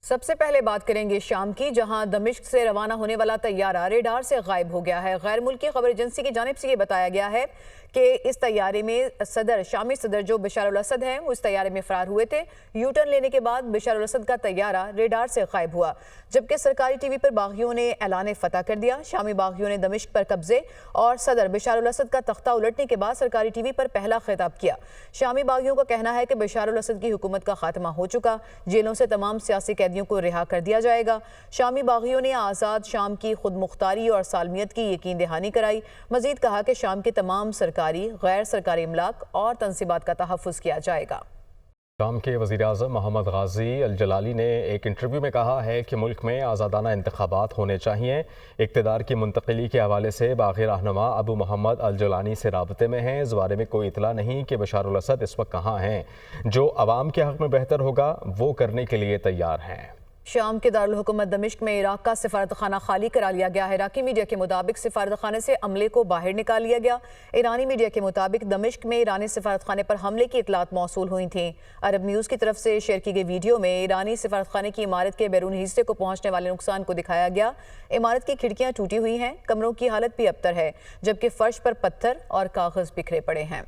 سب سے پہلے بات کریں گے شام کی، جہاں دمشق سے روانہ ہونے والا طیارہ ریڈار سے غائب ہو گیا ہے۔ غیر ملکی خبر ایجنسی کی جانب سے یہ بتایا گیا ہے کہ اس طیارے میں شامی صدر جو بشار الاسد ہیں وہ اس طیارے میں فرار ہوئے تھے۔ یو ٹرن لینے کے بعد بشار الاسد کا طیارہ ریڈار سے غائب ہوا، جبکہ سرکاری ٹی وی پر باغیوں نے اعلان فتح کر دیا۔ شامی باغیوں نے دمشق پر قبضے اور صدر بشار الاسد کا تختہ الٹنے کے بعد سرکاری ٹی وی پر پہلا خطاب کیا۔ شامی باغیوں کا کہنا ہے کہ بشار الاسد کی حکومت کا خاتمہ ہو چکا، جیلوں سے تمام سیاسی قیدیوں کو رہا کر دیا جائے گا۔ شامی باغیوں نے آزاد شام کی خود مختاری اور سالمیت کی یقین دہانی کرائی۔ مزید کہا کہ شام کے تمام سرکاری، غیر سرکاری املاک اور تنصیبات کا تحفظ کیا جائے گا۔ شام کے وزیراعظم محمد غازی الجلالی نے ایک انٹرویو میں کہا ہے کہ ملک میں آزادانہ انتخابات ہونے چاہئیں۔ اقتدار کی منتقلی کے حوالے سے باغی رہنما ابو محمد الجولانی سے رابطے میں ہیں۔ اس بارے میں کوئی اطلاع نہیں کہ بشار الاسد اس وقت کہاں ہیں۔ جو عوام کے حق میں بہتر ہوگا وہ کرنے کے لیے تیار ہیں۔ شام کے دارالحکومت دمشق میں عراق کا سفارتخانہ خالی کرا لیا گیا ہے۔ عراقی میڈیا کے مطابق سفارتخانے سے عملے کو باہر نکال لیا گیا۔ ایرانی میڈیا کے مطابق دمشق میں ایرانی سفارتخانے پر حملے کی اطلاعات موصول ہوئی تھیں۔ عرب نیوز کی طرف سے شیئر کی گئی ویڈیو میں ایرانی سفارتخانے کی عمارت کے بیرونی حصے کو پہنچنے والے نقصان کو دکھایا گیا۔ عمارت کی کھڑکیاں ٹوٹی ہوئی ہیں، کمروں کی حالت بھی ابتر ہے، جبکہ فرش پر پتھر اور کاغذ بکھرے پڑے ہیں۔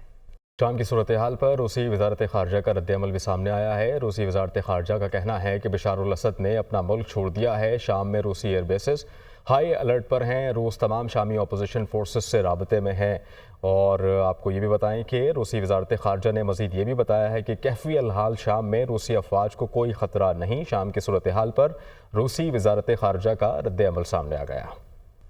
شام کی صورتحال پر روسی وزارت خارجہ کا رد عمل بھی سامنے آیا ہے۔ روسی وزارت خارجہ کا کہنا ہے کہ بشار الاسد نے اپنا ملک چھوڑ دیا ہے۔ شام میں روسی ایئر بیسز ہائی الرٹ پر ہیں۔ روس تمام شامی اپوزیشن فورسز سے رابطے میں ہے۔ اور آپ کو یہ بھی بتائیں کہ روسی وزارت خارجہ نے مزید یہ بھی بتایا ہے کہ کیفی الحال شام میں روسی افواج کو کوئی خطرہ نہیں۔ شام کی صورتحال پر روسی وزارت خارجہ کا رد عمل سامنے آ گیا۔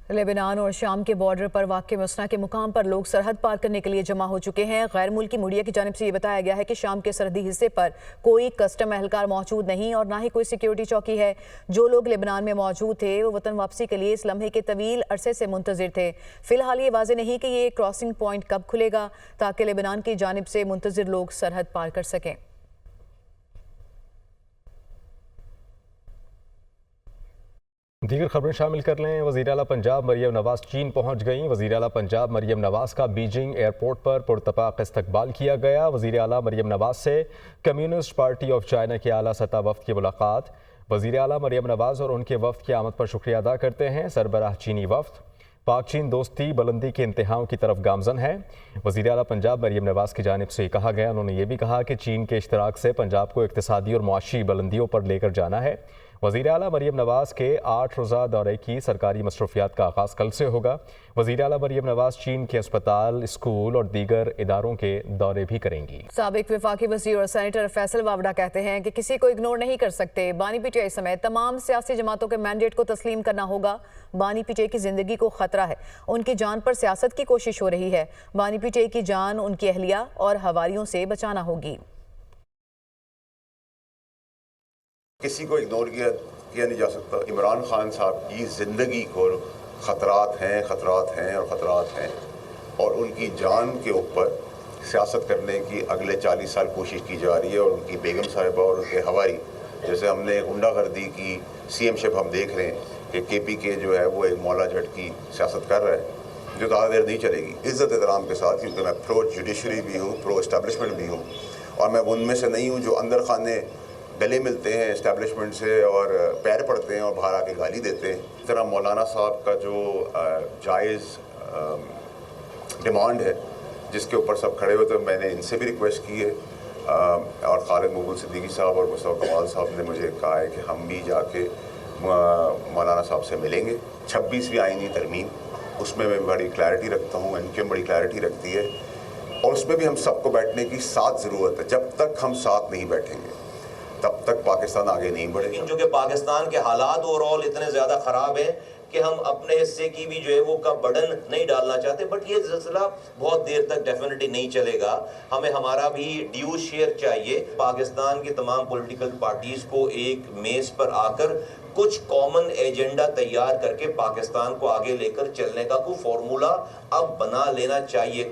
لیبنان اور شام کے بارڈر پر واقع مسنہ کے مقام پر لوگ سرحد پار کرنے کے لیے جمع ہو چکے ہیں۔ غیر ملکی میڈیا کی جانب سے یہ بتایا گیا ہے کہ شام کے سرحدی حصے پر کوئی کسٹم اہلکار موجود نہیں اور نہ ہی کوئی سیکیورٹی چوکی ہے۔ جو لوگ لیبنان میں موجود تھے وہ وطن واپسی کے لیے اس لمحے کے طویل عرصے سے منتظر تھے۔ فی الحال یہ واضح نہیں کہ یہ کراسنگ پوائنٹ کب کھلے گا تاکہ لیبنان کی جانب سے منتظر لوگ سرحد پار کر سکیں۔ دیگر خبریں شامل کر لیں۔ وزیر اعلیٰ پنجاب مریم نواز چین پہنچ گئیں۔ وزیر اعلیٰ پنجاب مریم نواز کا بیجنگ ایئرپورٹ پر پرتپاک استقبال کیا گیا۔ وزیر اعلیٰ مریم نواز سے کمیونسٹ پارٹی آف چائنا کے اعلیٰ سطح وفد کی ملاقات۔ وزیر اعلیٰ مریم نواز اور ان کے وفد کی آمد پر شکریہ ادا کرتے ہیں۔ سربراہ چینی وفد پاک چین دوستی بلندی کے انتہاؤں کی طرف گامزن ہے۔ وزیر اعلیٰ پنجاب مریم نواز کی جانب سے کہا گیا، انہوں نے یہ بھی کہا کہ چین کے اشتراک سے پنجاب کو اقتصادی اور معاشی بلندیوں پر لے کر جانا ہے۔ وزیر اعلیٰ مریم نواز کے 8 روزہ دورے کی سرکاری مصروفیات کا آغاز کل سے ہوگا۔ وزیر اعلیٰ مریم نواز چین کے اسپتال، اسکول اور دیگر اداروں کے دورے بھی کریں گی۔ سابق وفاقی وزیر اور سینیٹر فیصل واوڈا کہتے ہیں کہ کسی کو اگنور نہیں کر سکتے۔ بانی پی ٹی آئی سمیت تمام سیاسی جماعتوں کے مینڈیٹ کو تسلیم کرنا ہوگا۔ بانی پی ٹی آئی کی زندگی کو خطرہ ہے، ان کی جان پر سیاست کی کوشش ہو رہی ہے۔ بانی پی ٹی آئی کی جان ان کی اہلیہ اور حواریوں سے بچانا ہوگی۔ کسی کو اگنور کیا نہیں جا سکتا۔ عمران خان صاحب کی زندگی کو خطرات ہیں اور ان کی جان کے اوپر سیاست کرنے کی اگلے 40 سال کوشش کی جا رہی ہے، اور ان کی بیگم صاحبہ اور ان کے ہواری، جیسے ہم نے غنڈہ گردی کی سی ایم شپ ہم دیکھ رہے ہیں کہ کے پی کے جو ہے وہ ایک مولا جٹ کی سیاست کر رہا ہے جو زیادہ دیر نہیں چلے گی۔ عزت احترام کے ساتھ، کیونکہ میں پرو جوڈیشری بھی ہوں، پرو اسٹیبلشمنٹ بھی ہوں، اور میں ان میں سے نہیں ہوں جو اندر خانے گلے ملتے ہیں اسٹیبلشمنٹ سے اور پیر پڑتے ہیں اور باہر آ کے گالی دیتے ہیں۔ اس طرح مولانا صاحب کا جو جائز ڈیمانڈ ہے جس کے اوپر سب کھڑے ہوئے تھے، میں نے ان سے بھی ریکویسٹ کی ہے، اور خالد مقبول صدیقی صاحب اور مصطفیٰ کمال صاحب نے مجھے کہا ہے کہ ہم بھی جا کے مولانا صاحب سے ملیں گے۔ 26ویں آئینی ترمیم، اس میں بڑی کلیئرٹی رکھتا ہوں، ان کی بڑی کلیئرٹی رکھتی ہے، اور اس میں بھی ہم سب کو بیٹھنے کی ساتھ ضرورت ہے۔ جب تک ہم ساتھ نہیں بیٹھیں گے تب تک پاکستان آگے نہیں بڑھے گا۔ چونکہ پاکستان کے حالات اوورآل اتنے زیادہ خراب ہیں کہ ہم اپنے حصے کی بھی جو ہے وہ کا برڈن نہیں ڈالنا چاہتے، بٹ یہ سلسلہ بہت دیر تک ڈیفینیٹلی نہیں چلے گا۔ ہمیں ہمارا بھی ڈیو شیئر چاہیے۔ پاکستان کی تمام پولیٹیکل پارٹیز کو ایک میز پر آ کر کچھ کامن ایجنڈا تیار کر کے پاکستان کو آگے لے کر چلنے کا کوئی فارمولا اب بنا لینا چاہیے۔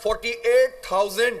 48,000